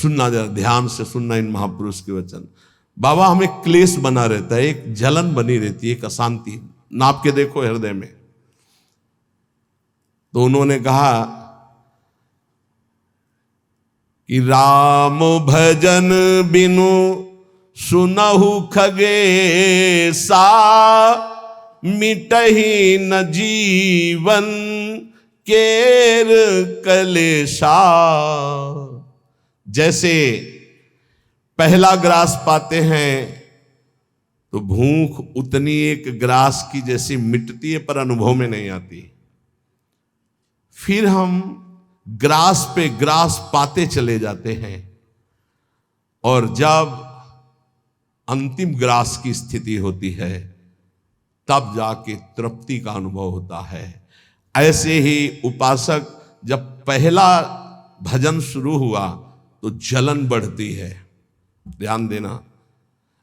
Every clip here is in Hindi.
सुनना, जरा ध्यान से सुनना इन महापुरुष के वचन। बाबा, हमें क्लेश बना रहता है, एक जलन बनी रहती है, एक अशांति, नाप के देखो हृदय में। तो उन्होंने कहा कि राम भजन बिनु सुनहु खगेसा, मिटहि न जीवन केर कलेशा। जैसे पहला ग्रास पाते हैं तो भूख उतनी एक ग्रास की जैसी मिटती है, पर अनुभव में नहीं आती। फिर हम ग्रास पे ग्रास पाते चले जाते हैं, और जब अंतिम ग्रास की स्थिति होती है तब जाके तृप्ति का अनुभव होता है। ऐसे ही उपासक, जब पहला भजन शुरू हुआ तो जलन बढ़ती है। ध्यान देना,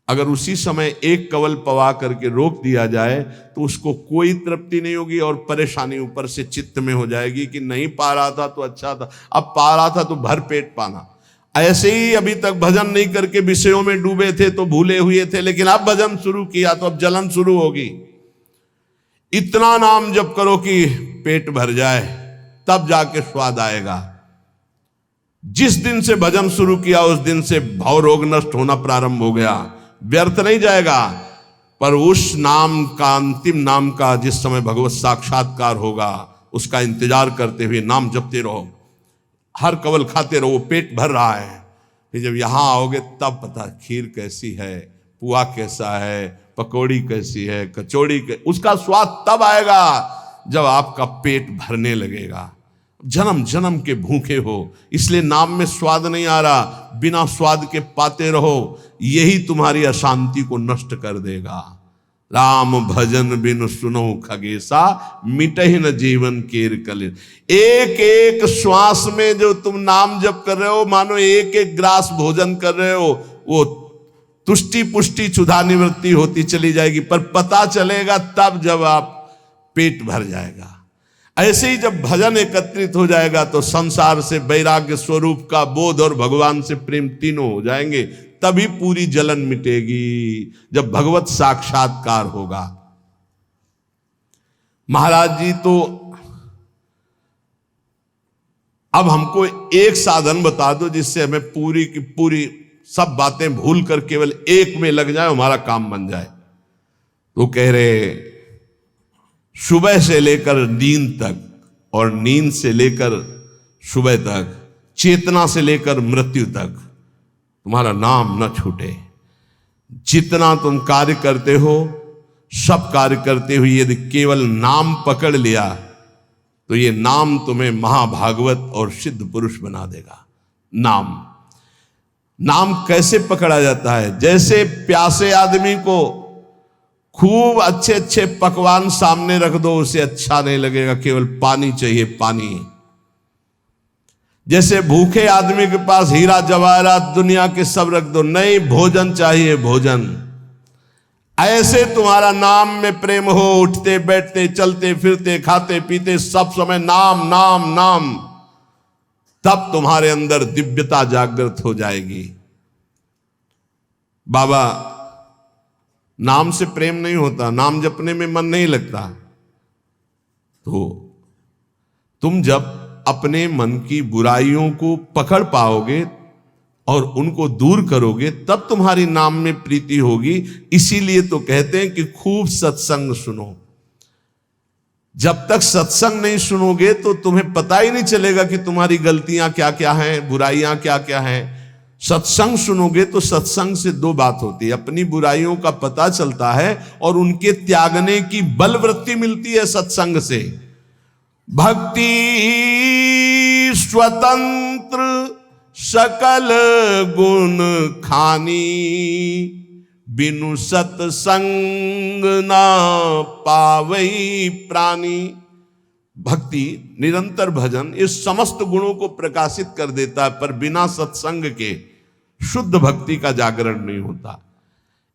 अगर उसी समय एक कवल पवा करके रोक दिया जाए तो उसको कोई तृप्ति नहीं होगी, और परेशानी ऊपर से चित्त में हो जाएगी कि नहीं पा रहा था तो अच्छा था, अब पा रहा था तो भर पेट पाना। ऐसे ही अभी तक भजन नहीं करके विषयों में डूबे थे तो भूले हुए थे, लेकिन अब भजन शुरू किया तो अब जलन शुरू होगी। इतना नाम जप करो कि पेट भर जाए, तब जाके स्वाद आएगा। जिस दिन से भजन शुरू किया उस दिन से भव रोग नष्ट होना प्रारंभ हो गया। व्यर्थ नहीं जाएगा, पर उस नाम का, अंतिम नाम का, जिस समय भगवत साक्षात्कार होगा उसका इंतजार करते हुए नाम जपते रहो, हर कवल खाते रहो, पेट भर रहा है। फिर जब यहां आओगे तब पता खीर कैसी है, पुआ कैसा है, पकौड़ी कैसी है, कचौड़ी उसका स्वाद तब आएगा जब आपका पेट भरने लगेगा। जन्म जन्म के भूखे हो, इसलिए नाम में स्वाद नहीं आ रहा, बिना स्वाद के पाते रहो, यही तुम्हारी अशांति को नष्ट कर देगा। राम भजन बिनु सुनो खगेसा, मिटहि न जीवन केर कलेश। एक एक श्वास में जो तुम नाम जप कर रहे हो, मानो एक एक ग्रास भोजन कर रहे हो, वो तुष्टि पुष्टि क्षुधा निवृत्ति होती चली जाएगी, पर पता चलेगा तब जब आप पेट भर जाएगा। ऐसे ही जब भजन एकत्रित हो जाएगा तो संसार से वैराग्य स्वरूप का बोध और भगवान से प्रेम तीनों हो जाएंगे, तभी पूरी जलन मिटेगी, जब भगवत साक्षात्कार होगा। महाराज जी तो अब हमको एक साधन बता दो जिससे हमें पूरी की पूरी सब बातें भूल कर केवल एक में लग जाए, हमारा काम बन जाए। तो कह रहे सुबह से लेकर नींद तक और नींद से लेकर सुबह तक, चेतना से लेकर मृत्यु तक तुम्हारा नाम न छूटे। जितना तुम कार्य करते हो, सब कार्य करते हुए यदि केवल नाम पकड़ लिया तो ये नाम तुम्हें महाभागवत और सिद्ध पुरुष बना देगा। नाम कैसे पकड़ा जाता है? जैसे प्यासे आदमी को खूब अच्छे अच्छे पकवान सामने रख दो, उसे अच्छा नहीं लगेगा, केवल पानी चाहिए, पानी। जैसे भूखे आदमी के पास हीरा जवाहरात दुनिया के सब रख दो, नहीं, भोजन चाहिए, भोजन। ऐसे तुम्हारा नाम में प्रेम हो, उठते बैठते चलते फिरते खाते पीते सब समय नाम नाम नाम, तब तुम्हारे अंदर दिव्यता जागृत हो जाएगी। बाबा, नाम से प्रेम नहीं होता, नाम जपने में मन नहीं लगता, तो तुम जब अपने मन की बुराइयों को पकड़ पाओगे और उनको दूर करोगे तब तुम्हारी नाम में प्रीति होगी। इसीलिए तो कहते हैं कि खूब सत्संग सुनो। जब तक सत्संग नहीं सुनोगे तो तुम्हें पता ही नहीं चलेगा कि तुम्हारी गलतियां क्या क्या हैं, बुराइयां क्या क्या हैं। सत्संग सुनोगे तो सत्संग से दो बात होती है, अपनी बुराइयों का पता चलता है और उनके त्यागने की बलवृत्ति मिलती है सत्संग से। भक्ति स्वतंत्र सकल गुण खानी, बिनु सत्संग ना पावई प्राणी। भक्ति, निरंतर भजन, इस समस्त गुणों को प्रकाशित कर देता है, पर बिना सत्संग के शुद्ध भक्ति का जागरण नहीं होता।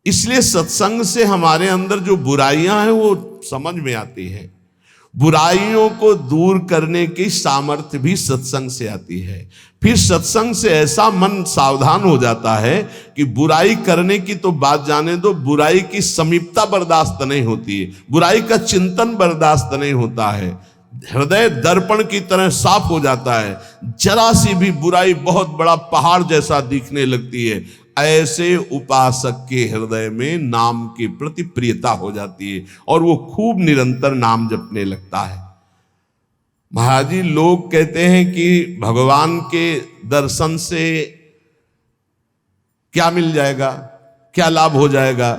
इसलिए सत्संग से हमारे अंदर जो बुराइयां हैं वो समझ में आती हैं। बुराइयों को दूर करने की सामर्थ्य भी सत्संग से आती है। फिर सत्संग से ऐसा मन सावधान हो जाता है कि बुराई करने की तो बात जाने दो, बुराई की समीपता बर्दाश्त नहीं होती है, बुराई का चिंतन बर्दाश्त नहीं होता है। हृदय दर्पण की तरह साफ हो जाता है, जरा सी भी बुराई बहुत बड़ा पहाड़ जैसा दिखने लगती है। ऐसे उपासक के हृदय में नाम के प्रति प्रियता हो जाती है और वो खूब निरंतर नाम जपने लगता है। महाराज जी, लोग कहते हैं कि भगवान के दर्शन से क्या मिल जाएगा, क्या लाभ हो जाएगा।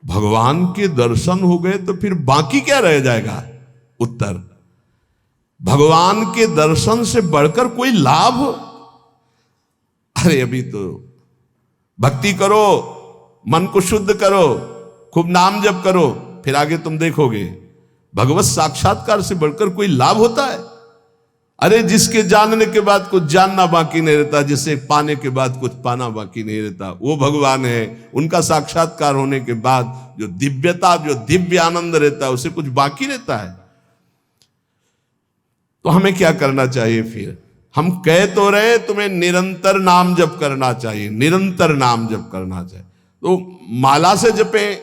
भगवान के दर्शन हो गए तो फिर बाकी क्या रह जाएगा। उत्तर, भगवान के दर्शन से बढ़कर कोई लाभ। अरे अभी तो भक्ति करो, मन को शुद्ध करो, खूब नाम जप करो, फिर आगे तुम देखोगे भगवत साक्षात्कार से बढ़कर कोई लाभ होता है। अरे जिसके जानने के बाद कुछ जानना बाकी नहीं रहता, जिसे पाने के बाद कुछ पाना बाकी नहीं रहता, वो भगवान है। उनका साक्षात्कार होने के बाद जो दिव्यता, जो दिव्य आनंद रहता है, उसे कुछ बाकी रहता है। तो हमें क्या करना चाहिए फिर। हम कह तो रहे तुम्हें निरंतर नाम जप करना चाहिए, निरंतर नाम जप करना चाहिए। तो माला से जपें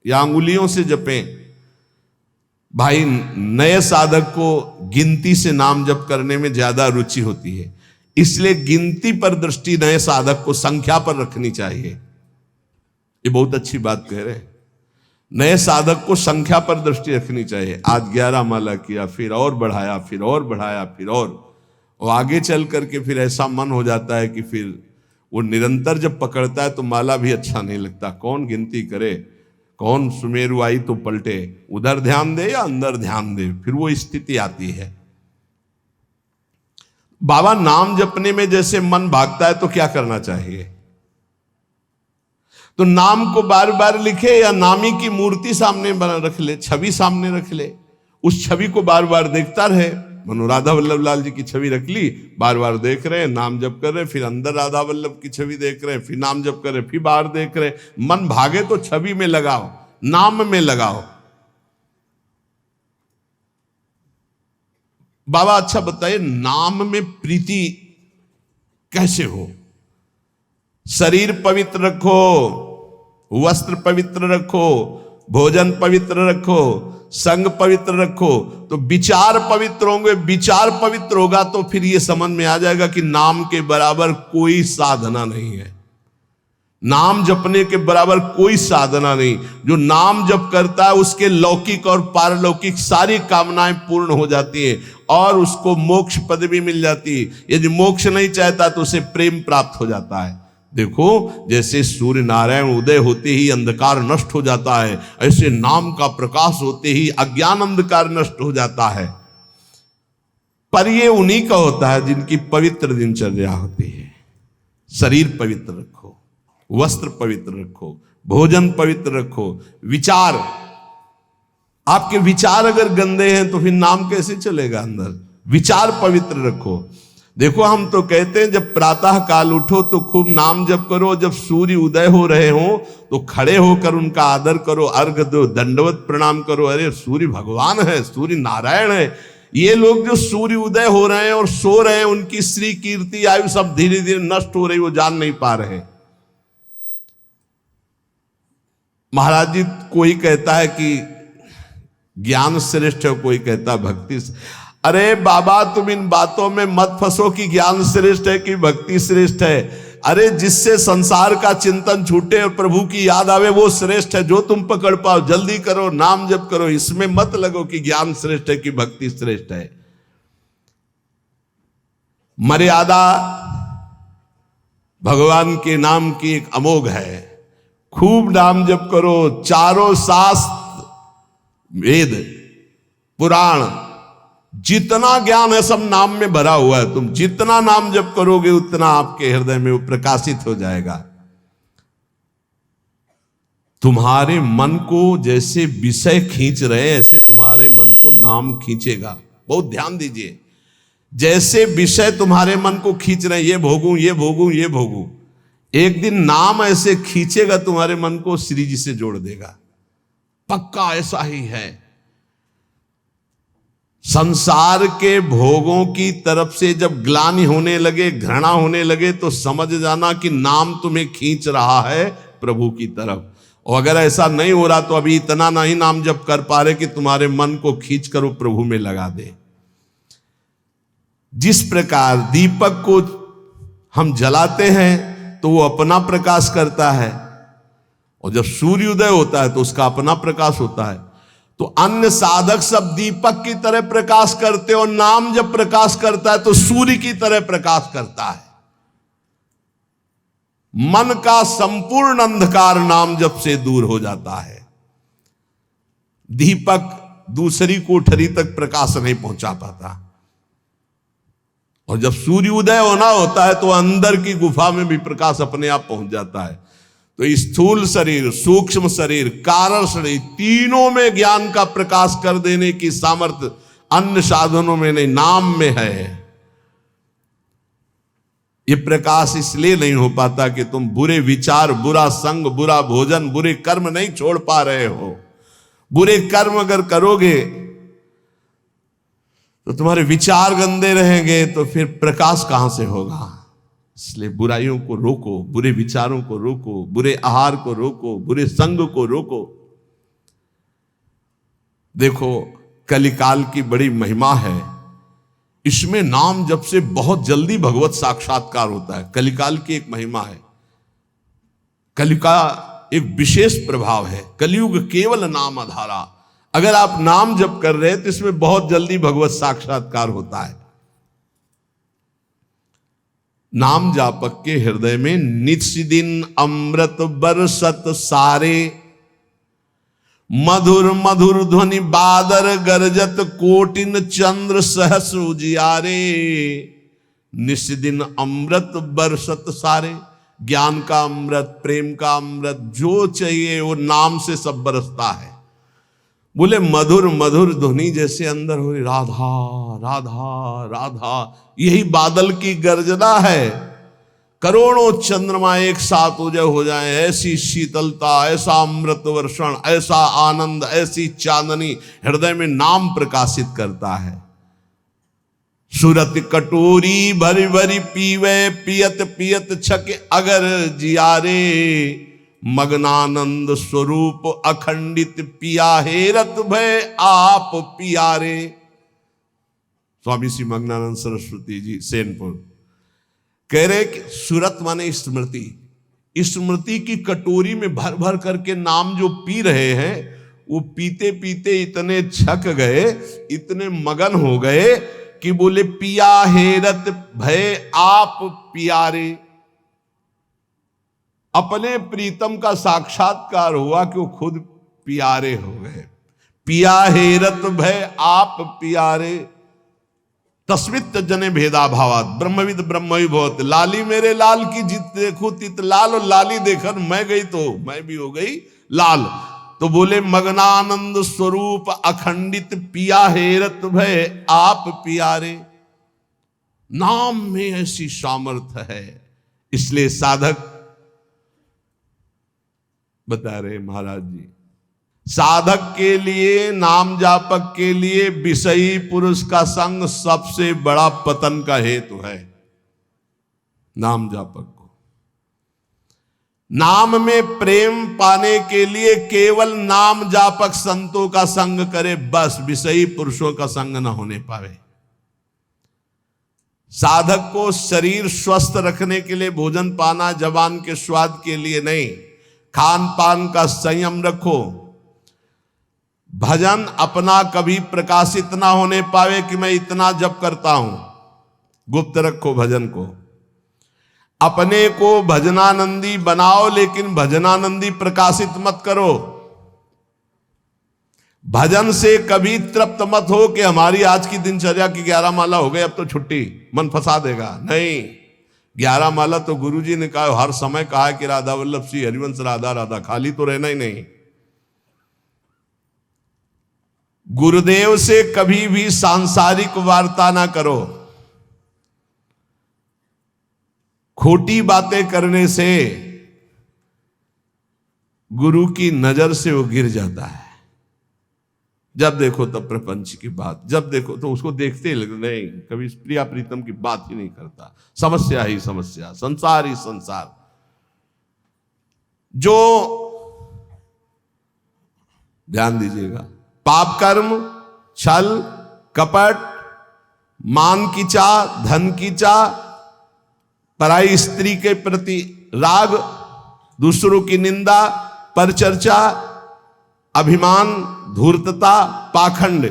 या अंगुलियों से जपें। भाई, नए साधक को गिनती से नाम जप करने में ज्यादा रुचि होती है, इसलिए गिनती पर दृष्टि नए साधक को संख्या पर रखनी चाहिए। ये बहुत अच्छी बात कह रहे हैं। नए साधक को संख्या पर दृष्टि रखनी चाहिए। आज 11 माला किया, फिर और बढ़ाया, फिर और बढ़ाया, फिर और आगे चल करके फिर ऐसा मन हो जाता है कि फिर वो निरंतर जब पकड़ता है तो माला भी अच्छा नहीं लगता। कौन गिनती करे, कौन सुमेरु आई तो पलटे, उधर ध्यान दे या अंदर ध्यान दे, फिर वो स्थिति आती है। बाबा, नाम जपने में जैसे मन भागता है तो क्या करना चाहिए। तो नाम को बार बार लिखे या नामी की मूर्ति सामने बना रख ले, छवि सामने रख ले, उस छवि को बार बार देखता रहे। मनो राधा वल्लभ लाल जी की छवि रख ली, बार बार देख रहे हैं, नाम जप कर रहे हैं, फिर अंदर राधा वल्लभ की छवि देख रहे हैं, फिर नाम जप कर रहे हैं, फिर बाहर देख रहे हैं। मन भागे तो छवि में लगाओ, नाम में लगाओ। बाबा अच्छा बताइए, नाम में प्रीति कैसे हो। शरीर पवित्र रखो, वस्त्र पवित्र रखो, भोजन पवित्र रखो, संग पवित्र रखो, तो विचार पवित्र होंगे। विचार पवित्र होगा तो फिर ये समझ में आ जाएगा कि नाम के बराबर कोई साधना नहीं है। नाम जपने के बराबर कोई साधना नहीं। जो नाम जप करता है उसके लौकिक और पारलौकिक सारी कामनाएं पूर्ण हो जाती हैं और उसको मोक्ष पदवी मिल जाती है। यदि मोक्ष नहीं चाहता तो उसे प्रेम प्राप्त हो जाता है। देखो, जैसे सूर्य नारायण उदय होते ही अंधकार नष्ट हो जाता है, ऐसे नाम का प्रकाश होते ही अज्ञान अंधकार नष्ट हो जाता है। पर ये उन्हीं का होता है जिनकी पवित्र दिनचर्या होती है। शरीर पवित्र रखो, वस्त्र पवित्र रखो, भोजन पवित्र रखो, विचार। आपके विचार अगर गंदे हैं तो फिर नाम कैसे चलेगा अंदर। विचार पवित्र रखो। देखो, हम तो कहते हैं जब प्रातः काल उठो तो खूब नाम जप करो, जब सूर्य उदय हो रहे हो तो खड़े होकर उनका आदर करो, अर्घ दो, दंडवत प्रणाम करो। अरे सूर्य भगवान है, सूर्य नारायण है। ये लोग जो सूर्य उदय हो रहे हैं और सो रहे हैं, उनकी श्री कीर्ति आयु सब धीरे धीरे नष्ट हो रही, वो जान नहीं पा रहे। महाराज जी, कोई कहता है कि ज्ञान श्रेष्ठ है, कोई कहता है भक्ति। अरे बाबा, तुम इन बातों में मत फंसो कि ज्ञान श्रेष्ठ है कि भक्ति श्रेष्ठ है। अरे जिससे संसार का चिंतन छूटे और प्रभु की याद आवे वो श्रेष्ठ है। जो तुम पकड़ पाओ जल्दी करो, नाम जप करो। इसमें मत लगो कि ज्ञान श्रेष्ठ है कि भक्ति श्रेष्ठ है। मर्यादा भगवान के नाम की एक अमोघ है। खूब नाम जप करो। चारों शास्त्र, वेद, पुराण, जितना ज्ञान है सब नाम में भरा हुआ है। तुम जितना नाम जप करोगे उतना आपके हृदय में वो प्रकाशित हो जाएगा। तुम्हारे मन को जैसे विषय खींच रहे ऐसे तुम्हारे मन को नाम खींचेगा। बहुत ध्यान दीजिए, जैसे विषय तुम्हारे मन को खींच रहे, ये भोगूं, ये भोगूं, ये भोगूं, एक दिन नाम ऐसे खींचेगा तुम्हारे मन को, श्री जी से जोड़ देगा। पक्का ऐसा ही है। संसार के भोगों की तरफ से जब ग्लानि होने लगे, घृणा होने लगे, तो समझ जाना कि नाम तुम्हें खींच रहा है प्रभु की तरफ। और अगर ऐसा नहीं हो रहा तो अभी इतना नहीं नाम जप कर पा रहे कि तुम्हारे मन को खींच कर वो प्रभु में लगा दे। जिस प्रकार दीपक को हम जलाते हैं तो वो अपना प्रकाश करता है, और जब सूर्योदय होता है तो उसका अपना प्रकाश होता है। तो अन्य साधक सब दीपक की तरह प्रकाश करते, और नाम जब प्रकाश करता है तो सूर्य की तरह प्रकाश करता है। मन का संपूर्ण अंधकार नाम जप से दूर हो जाता है। दीपक दूसरी कोठरी तक प्रकाश नहीं पहुंचा पाता, और जब सूर्योदय होना होता है तो अंदर की गुफा में भी प्रकाश अपने आप पहुंच जाता है। तो स्थूल शरीर, सूक्ष्म शरीर, कारण शरीर, तीनों में ज्ञान का प्रकाश कर देने की सामर्थ्य अन्य साधनों में नहीं, नाम में है। ये प्रकाश इसलिए नहीं हो पाता कि तुम बुरे विचार, बुरा संग, बुरा भोजन, बुरे कर्म नहीं छोड़ पा रहे हो। बुरे कर्म अगर करोगे तो तुम्हारे विचार गंदे रहेंगे, तो फिर प्रकाश कहां से होगा। इसलिए बुराइयों को रोको, बुरे विचारों को रोको, बुरे आहार को रोको, बुरे संग को रोको। देखो, कलिकाल की बड़ी महिमा है, इसमें नाम जप से बहुत जल्दी भगवत साक्षात्कार होता है। कलिकाल की एक महिमा है, कलि का एक विशेष प्रभाव है। कलयुग केवल नाम आधारा। अगर आप नाम जप कर रहे हैं तो इसमें बहुत जल्दी भगवत साक्षात्कार होता है। नाम जापक के हृदय में नित्य दिन अमृत बरसत सारे, मधुर मधुर ध्वनि बादर गरजत, कोटिन चंद्र सहस उजियारे। नित्य दिन अमृत बरसत सारे, ज्ञान का अमृत, प्रेम का अमृत, जो चाहिए वो नाम से सब बरसता है। बोले मधुर मधुर ध्वनि जैसे अंदर हो, राधा राधा राधा, यही बादल की गर्जना है। करोड़ों चंद्रमा एक साथ उदय हो जाए, ऐसी शीतलता, ऐसा अमृत वर्षण, ऐसा आनंद, ऐसी चांदनी हृदय में नाम प्रकाशित करता है। सुरत कटोरी भरी भरी पीवे, पियत पियत छक अगर जियारे। मग्नानंद स्वरूप अखंडित पिया हेरत भय आप पियारे। स्वामी श्री मग्नानंद सरस्वती जी सेनपुर कह रहे कि सुरत माने स्मृति, स्मृति की कटोरी में भर भर करके नाम जो पी रहे हैं, वो पीते पीते इतने छक गए, इतने मगन हो गए कि बोले पिया हेरत भय आप पियारे। अपने प्रीतम का साक्षात्कार हुआ कि वो खुद प्यारे हो गए। पिया हेरत भय आप प्यारे, तस्मित जने भेदा भावात, ब्रह्मविद ब्रह्मवि भवत। लाली मेरे लाल की जित देखो तित लाल, और लाली देखकर मैं गई तो मैं भी हो गई लाल। तो बोले मग्नानंद स्वरूप अखंडित पिया हेरत भय आप प्यारे। नाम में ऐसी सामर्थ्य है, इसलिए साधक बता रहे महाराज जी, साधक के लिए, नाम जापक के लिए विषयी पुरुष का संग सबसे बड़ा पतन का हेतु है। नाम जापक को नाम में प्रेम पाने के लिए केवल नाम जापक संतों का संग करे, बस विषयी पुरुषों का संग न होने पावे। साधक को शरीर स्वस्थ रखने के लिए भोजन पाना, जबान के स्वाद के लिए नहीं, खान पान का संयम रखो। भजन अपना कभी प्रकाशित ना होने पावे कि मैं इतना जप करता हूं, गुप्त रखो भजन को। अपने को भजनानंदी बनाओ, लेकिन भजनानंदी प्रकाशित मत करो। भजन से कभी तृप्त मत हो कि हमारी आज की दिनचर्या की 11 माला हो गई, अब तो छुट्टी, मन फंसा देगा। नहीं, 11 माला तो गुरुजी ने कहा, हर समय कहा कि राधा वल्लभ श्री हरिवंश राधा राधा, खाली तो रहना ही नहीं। गुरुदेव से कभी भी सांसारिक वार्ता ना करो। खोटी बातें करने से गुरु की नजर से वो गिर जाता है। जब देखो तब प्रपंच की बात, जब देखो तो उसको देखते ही लगता नहीं, कभी प्रिया प्रीतम की बात ही नहीं करता, समस्या ही समस्या, संसार ही संसार। जो ध्यान दीजिएगा, पाप कर्म, छल कपट, मान की चाह, धन की चाह, पराई स्त्री के प्रति राग, दूसरों की निंदा, परचर्चा, अभिमान, धूर्तता, पाखंड,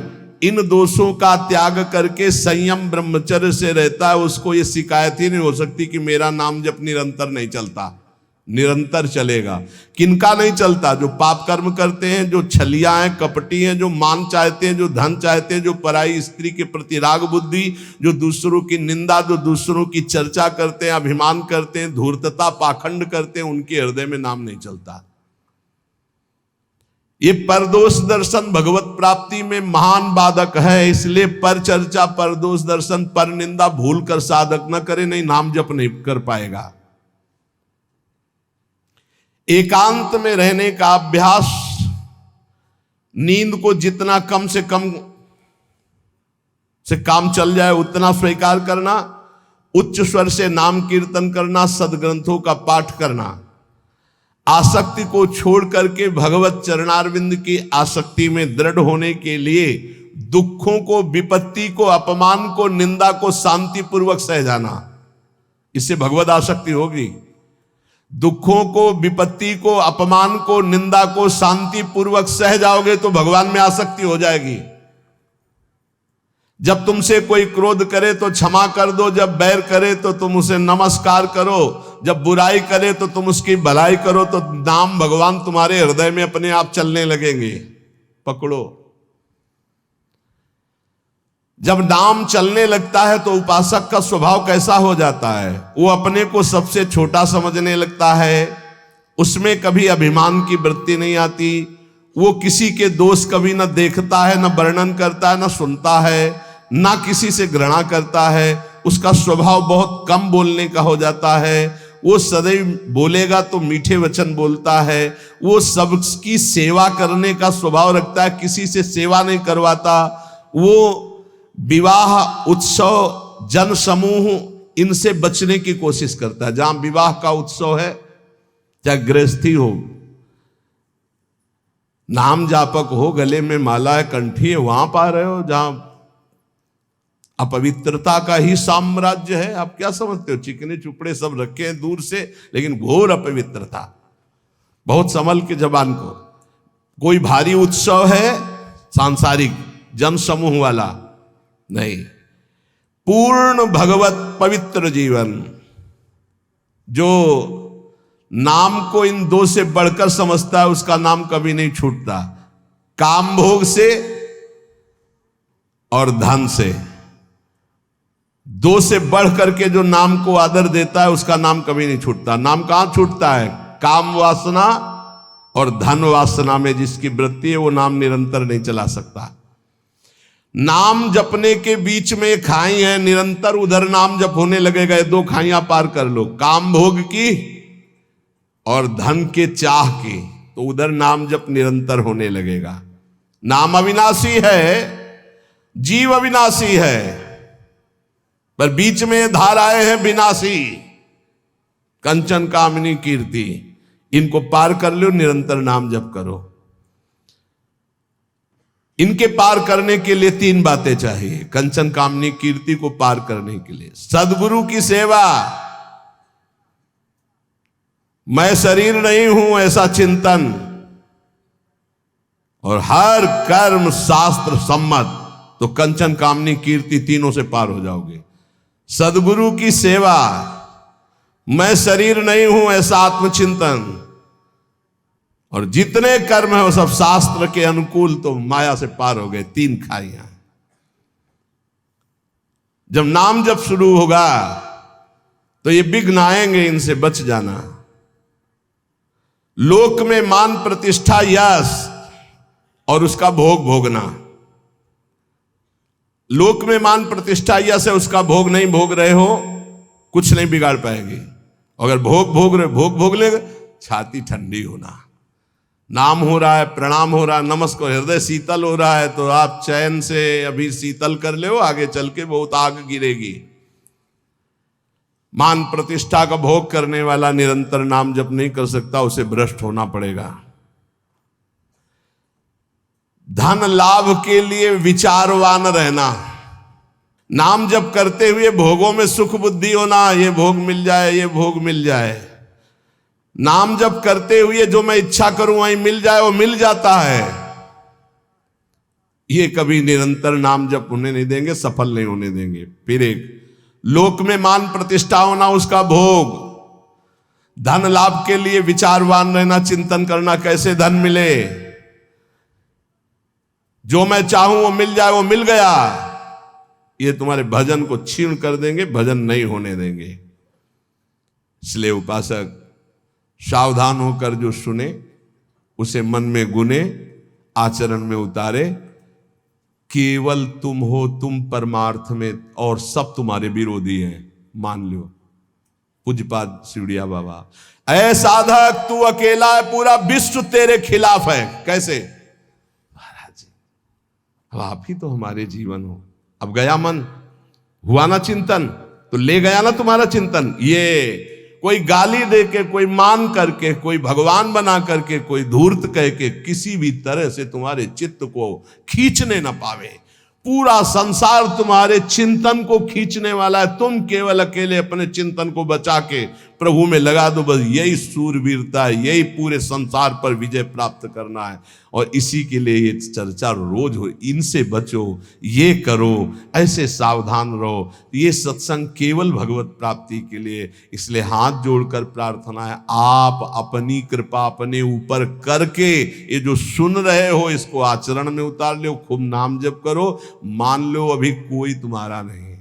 इन दोषों का त्याग करके संयम ब्रह्मचर्य से रहता है, उसको ये शिकायत ही नहीं हो सकती कि मेरा नाम जब निरंतर नहीं चलता। निरंतर चलेगा। किनका नहीं चलता? जो पाप कर्म करते हैं, जो छलिया हैं, कपटी हैं, जो मान चाहते हैं, जो धन चाहते हैं, जो पराई स्त्री के प्रति राग बुद्धि, जो दूसरों की निंदा, जो दूसरों की चर्चा करते हैं, अभिमान करते हैं, धूर्तता, पाखंड करते हैं, उनके हृदय में नाम नहीं चलता। ये परदोष दर्शन भगवत प्राप्ति में महान बाधक है। इसलिए पर चर्चा, परदोष दर्शन, पर निंदा भूल कर साधक न करे, नहीं नाम जप नहीं कर पाएगा। एकांत में रहने का अभ्यास, नींद को जितना कम से कम से काम चल जाए उतना स्वीकार करना, उच्च स्वर से नाम कीर्तन करना, सदग्रंथों का पाठ करना, आसक्ति को छोड़ करके भगवत चरणारविंद की आसक्ति में दृढ़ होने के लिए दुखों को, विपत्ति को, अपमान को, निंदा को शांतिपूर्वक सह जाना, इससे भगवत आसक्ति होगी। दुखों को, विपत्ति को, अपमान को, निंदा को शांतिपूर्वक सह जाओगे तो भगवान में आसक्ति हो जाएगी। जब तुमसे कोई क्रोध करे तो क्षमा कर दो, जब बैर करे तो तुम उसे नमस्कार करो, जब बुराई करे तो तुम उसकी भलाई करो, तो नाम भगवान तुम्हारे हृदय में अपने आप चलने लगेंगे। पकड़ो। जब नाम चलने लगता है तो उपासक का स्वभाव कैसा हो जाता है? वो अपने को सबसे छोटा समझने लगता है, उसमें कभी अभिमान की वृत्ति नहीं आती, वो किसी के दोष कभी न देखता है, न वर्णन करता है, न सुनता है, ना किसी से घृणा करता है, उसका स्वभाव बहुत कम बोलने का हो जाता है, वो सदैव बोलेगा तो मीठे वचन बोलता है, वो सबकी सेवा करने का स्वभाव रखता है, किसी से सेवा नहीं करवाता, वो विवाह, उत्सव, जन समूह, इनसे बचने की कोशिश करता है। जहां विवाह का उत्सव है, चाहे गृहस्थी हो, नाम जापक हो, गले में माला है, कंठी है, वहां पा रहे हो जहां अपवित्रता का ही साम्राज्य है। आप क्या समझते हो? चिकने चुपड़े सब रखे हैं दूर से, लेकिन घोर अपवित्रता। बहुत संभल के जबान को। कोई भारी उत्सव है सांसारिक जन समूह वाला नहीं, पूर्ण भगवत पवित्र जीवन, जो नाम को इन दो से बढ़कर समझता है, उसका नाम कभी नहीं छूटता। काम भोग से और धन से, दो से बढ़ करके जो नाम को आदर देता है, उसका नाम कभी नहीं छूटता। नाम कहां छूटता है? काम वासना और धन वासना में जिसकी वृत्ति है, वो नाम निरंतर नहीं चला सकता। नाम जपने के बीच में खाई है, निरंतर उधर नाम जप होने लगेगा। दो खाइयां पार कर लो, काम भोग की और धन के चाह की, तो उधर नाम जप निरंतर होने लगेगा। नाम अविनाशी है, जीव अविनाशी है, पर बीच में धाराएं हैं विनाशी। कंचन, कामिनी, कीर्ति, इनको पार कर लो, निरंतर नाम जप करो। इनके पार करने के लिए तीन बातें चाहिए। कंचन, कामनी, कीर्ति को पार करने के लिए सद्गुरु की सेवा, मैं शरीर नहीं हूं ऐसा चिंतन, और हर कर्म शास्त्र सम्मत, तो कंचन, कामनी, कीर्ति तीनों से पार हो जाओगे। सद्गुरु की सेवा, मैं शरीर नहीं हूं ऐसा आत्मचिंतन, और जितने कर्म है वो सब शास्त्र के अनुकूल, तो माया से पार हो गए। तीन खाइयां। जब नाम जब शुरू होगा तो ये विघ्न आएंगे, इनसे बच जाना। लोक में मान, प्रतिष्ठा, यश और उसका भोग भोगना। लोक में मान, प्रतिष्ठा, यश है, उसका भोग नहीं भोग रहे हो, कुछ नहीं बिगाड़ पाएगी। अगर भोग भोग रहे, भोग भोग ले, छाती ठंडी होना, नाम हो रहा है, प्रणाम हो रहा है, नमस्कार, हृदय शीतल हो रहा है, तो आप चैन से अभी शीतल कर ले, आगे चल के बहुत आग गिरेगी। मान प्रतिष्ठा का भोग करने वाला निरंतर नाम जप नहीं कर सकता, उसे भ्रष्ट होना पड़ेगा। धन लाभ के लिए विचारवान रहना, नाम जप करते हुए भोगों में सुख बुद्धि होना, ये भोग मिल जाए, ये भोग मिल जाए। नाम जप करते हुए जो मैं इच्छा करूं वही मिल जाए, वो मिल जाता है। ये कभी निरंतर नाम जप होने नहीं देंगे, सफल नहीं होने देंगे। फिर एक लोक में मान प्रतिष्ठा होना, उसका भोग। धन लाभ के लिए विचारवान रहना, चिंतन करना कैसे धन मिले, जो मैं चाहूं वो मिल जाए, वो मिल गया। ये तुम्हारे भजन को छीण कर देंगे, भजन नहीं होने देंगे। इसलिए उपासक सावधान होकर जो सुने उसे मन में गुने, आचरण में उतारे। केवल तुम हो, तुम परमार्थ में, और सब तुम्हारे विरोधी हैं, मान लो। पूज्यपाद शिवड़िया बाबा, ऐ साधक तू अकेला है, पूरा विश्व तेरे खिलाफ है। कैसे महाराज जी, अब आप ही तो हमारे जीवन हो। अब गया मन, हुआ ना चिंतन, तो ले गया ना तुम्हारा चिंतन। ये कोई गाली दे के, कोई मान करके, कोई भगवान बना करके, कोई धूर्त कह के किसी भी तरह से तुम्हारे चित्त को खींचने ना पावे। पूरा संसार तुम्हारे चिंतन को खींचने वाला है, तुम केवल अकेले अपने चिंतन को बचा के प्रभु में लगा दो। बस यही सूरवीरता है, यही पूरे संसार पर विजय प्राप्त करना है। और इसी के लिए ये चर्चा रोज हो, इनसे बचो, ये करो, ऐसे सावधान रहो। ये सत्संग केवल भगवत प्राप्ति के लिए। इसलिए हाथ जोड़कर प्रार्थना है, आप अपनी कृपा अपने ऊपर करके ये जो सुन रहे हो इसको आचरण में उतार लो। खूब नाम जप करो। मान लो अभी कोई तुम्हारा नहीं,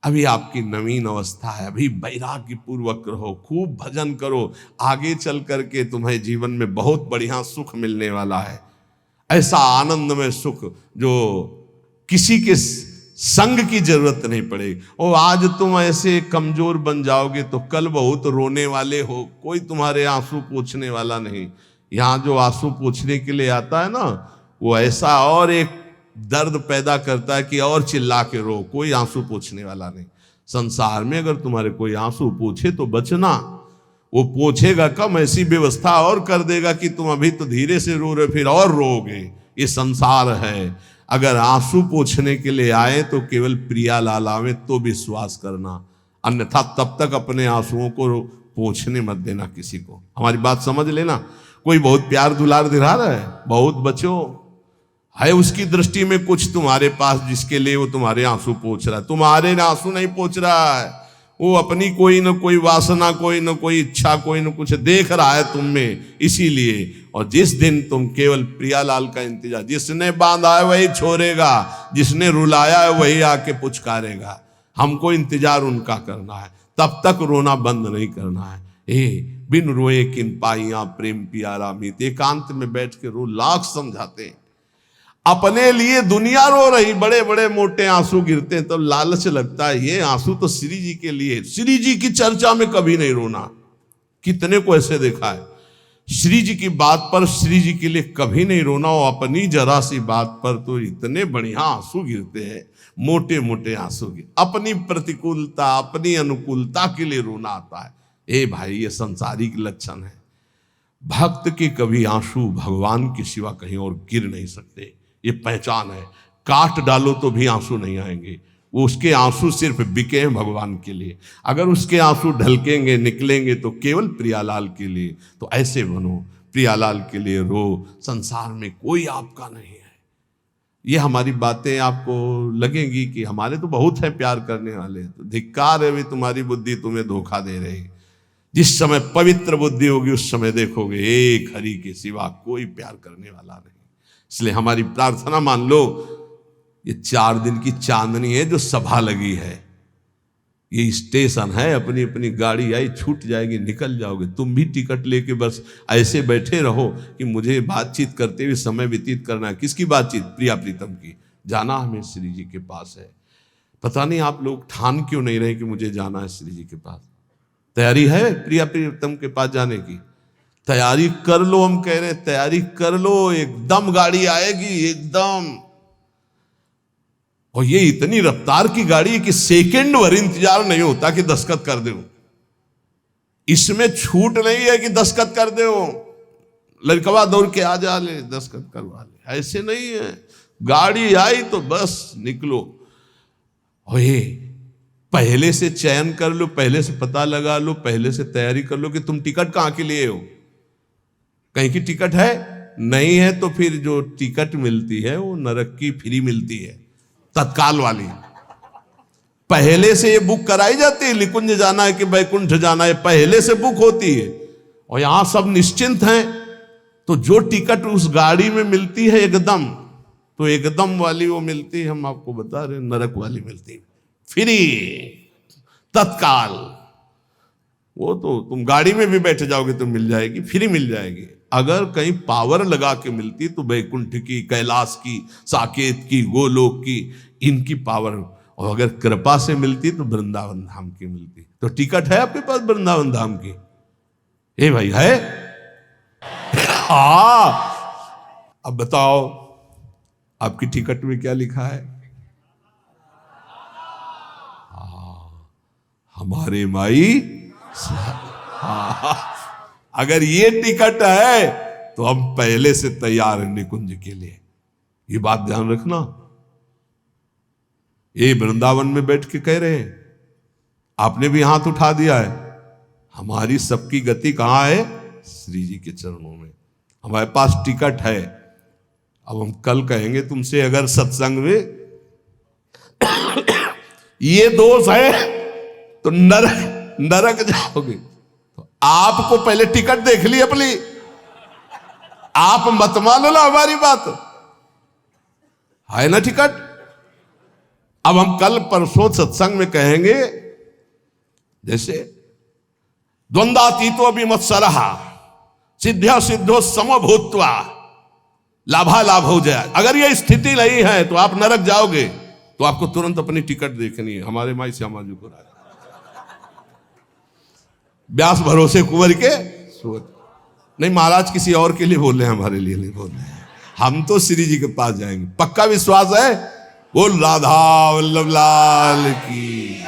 अभी आपकी नवीन अवस्था है, अभी वैराग्य पूर्वक रहो, खूब भजन करो। आगे चल करके तुम्हें जीवन में बहुत बढ़िया सुख मिलने वाला है। ऐसा आनंदमय सुख जो किसी के संग की जरूरत नहीं पड़ेगी। और आज तुम ऐसे कमजोर बन जाओगे तो कल बहुत रोने वाले हो, कोई तुम्हारे आंसू पोंछने वाला नहीं। यहाँ जो आंसू पोंछने के लिए आता है ना, वो ऐसा और एक दर्द पैदा करता है कि और चिल्ला के रो, कोई आंसू पोंछने वाला नहीं। संसार में अगर तुम्हारे कोई आंसू पूछे तो बचना, वो पूछेगा कम, ऐसी व्यवस्था और कर देगा कि तुम अभी तो धीरे से रो रहे, फिर और रोगे। ये संसार है। अगर आंसू पोंछने के लिए आए तो केवल प्रियालाल आवे तो विश्वास करना, अन्यथा तब तक अपने आंसुओं को पोंछने मत देना किसी को। हमारी बात समझ लेना। कोई बहुत प्यार दुलार दिला रहा है, बहुत बचो है, उसकी दृष्टि में कुछ तुम्हारे पास जिसके लिए वो तुम्हारे आंसू पोंछ रहा है। तुम्हारे आंसू नहीं पोंछ रहा है, वो अपनी कोई न कोई वासना, कोई न कोई इच्छा, कोई न कुछ देख रहा है तुम में, इसीलिए। और जिस दिन तुम केवल प्रियालाल का इंतजार, जिसने बांधा है वही छोड़ेगा, जिसने रुलाया है वही आके पुचकारेगा। हमको इंतजार उनका करना है, तब तक रोना बंद नहीं करना है। बिन रोए किन पाइया प्रेम प्यारा मीत, एकांत में बैठ के रो, लाख समझाते हैं। अपने लिए दुनिया रो रही, बड़े बड़े मोटे आंसू गिरते हैं, तो लालच लगता है ये आंसू तो श्री जी के लिए। श्री जी की चर्चा में कभी नहीं रोना। कितने को ऐसे देखा है, श्री जी की बात पर, श्री जी के लिए कभी नहीं रोना। और अपनी जरा सी बात पर तो इतने बढ़िया आंसू गिरते हैं, मोटे मोटे आंसू गिर। अपनी प्रतिकूलता, अपनी अनुकूलता के लिए रोना आता है। ए भाई, ये संसारिक लक्षण है। भक्त के कभी आंसू भगवान के सिवा कहीं और गिर नहीं सकते, ये पहचान है। काट डालो तो भी आंसू नहीं आएंगे, वो उसके आंसू सिर्फ बिके हैं भगवान के लिए। अगर उसके आंसू ढलकेंगे, निकलेंगे तो केवल प्रियालाल के लिए। तो ऐसे बनो, प्रियालाल के लिए रो। संसार में कोई आपका नहीं है। ये हमारी बातें आपको लगेंगी कि हमारे तो बहुत है प्यार करने वाले, तो धिक्कार है भी तुम्हारी बुद्धि तुम्हें धोखा दे रही। जिस समय पवित्र बुद्धि होगी उस समय देखोगे एक हरि के सिवा कोई प्यार करने वाला नहीं। इसलिए हमारी प्रार्थना मान लो, ये 4 दिन की चांदनी है जो सभा लगी है, ये स्टेशन है। अपनी अपनी गाड़ी आई, छूट जाएगी, निकल जाओगे। तुम भी टिकट लेके बस ऐसे बैठे रहो कि मुझे बातचीत करते हुए समय व्यतीत करना है। किसकी बातचीत? प्रिया प्रीतम की। जाना हमें श्री जी के पास है। पता नहीं आप लोग ठान क्यों नहीं रहे कि मुझे जाना है श्री जी के पास। तैयारी है प्रिया प्रीतम के पास जाने की? तैयारी कर लो, हम कह रहे हैं तैयारी कर लो, एकदम गाड़ी आएगी एकदम। और ये इतनी रफ्तार की गाड़ी है कि सेकंड भर इंतजार नहीं होता कि दस्तखत कर दो। इसमें छूट नहीं है कि दस्तखत कर दो, लड़कवा दौड़ के आ जा ले दस्तखत करवा ले, ऐसे नहीं है। गाड़ी आई तो बस निकलो। और ये पहले से चयन कर लो, पहले से पता लगा लो, पहले से तैयारी कर लो कि तुम टिकट कहां के लिए हो। कहीं की टिकट है नहीं है तो फिर जो टिकट मिलती है वो नरक की फ्री मिलती है, तत्काल वाली। पहले से ये बुक कराई जाती है, निकुंज जाना है कि बैकुंठ जाना है, पहले से बुक होती है। और यहां सब निश्चिंत हैं, तो जो टिकट उस गाड़ी में मिलती है एकदम, तो एकदम वाली वो मिलती है, हम आपको बता रहे नरक वाली मिलती है फ्री, तत्काल। वो तो तुम गाड़ी में भी बैठ जाओगे तो मिल जाएगी, फ्री मिल जाएगी। अगर कहीं पावर लगा के मिलती तो बैकुंठ की, कैलाश की, साकेत की, गोलोक की, इनकी पावर। और अगर कृपा से मिलती तो वृंदावन धाम की मिलती। तो टिकट है आपके पास वृंदावन धाम की? ए भाई है? हाँ। अब बताओ आपकी टिकट में क्या लिखा है? हमारे माई। हाँ। अगर ये टिकट है तो हम पहले से तैयार हैं निकुंज के लिए। ये बात ध्यान रखना। ये वृंदावन में बैठ के कह रहे हैं, आपने भी हाथ उठा दिया है। हमारी सबकी गति कहां है? श्री जी के चरणों में। हमारे पास टिकट है। अब हम कल कहेंगे तुमसे, अगर सत्संग में ये दोष है तो नरक जाओगे। तो आपको पहले टिकट देख ली अपनी, आप मत मान लो हमारी बात, है ना टिकट। अब हम कल परसों सत्संग में कहेंगे, जैसे द्वंद्वातीतो विमत्सरः सिद्ध्या सिद्धो समभूत्वा लाभालाभ हो जाए। अगर ये स्थिति नहीं है तो आप नरक जाओगे। तो आपको तुरंत अपनी टिकट देखनी है। हमारे माई श्यामा जी को राजा व्यास भरोसे कुंवर के सोच। नहीं, महाराज किसी और के लिए बोल रहे हैं, हमारे लिए नहीं बोल रहे हैं। हम तो श्री जी के पास जाएंगे, पक्का विश्वास है। बोल राधा वल्लभ लाल की।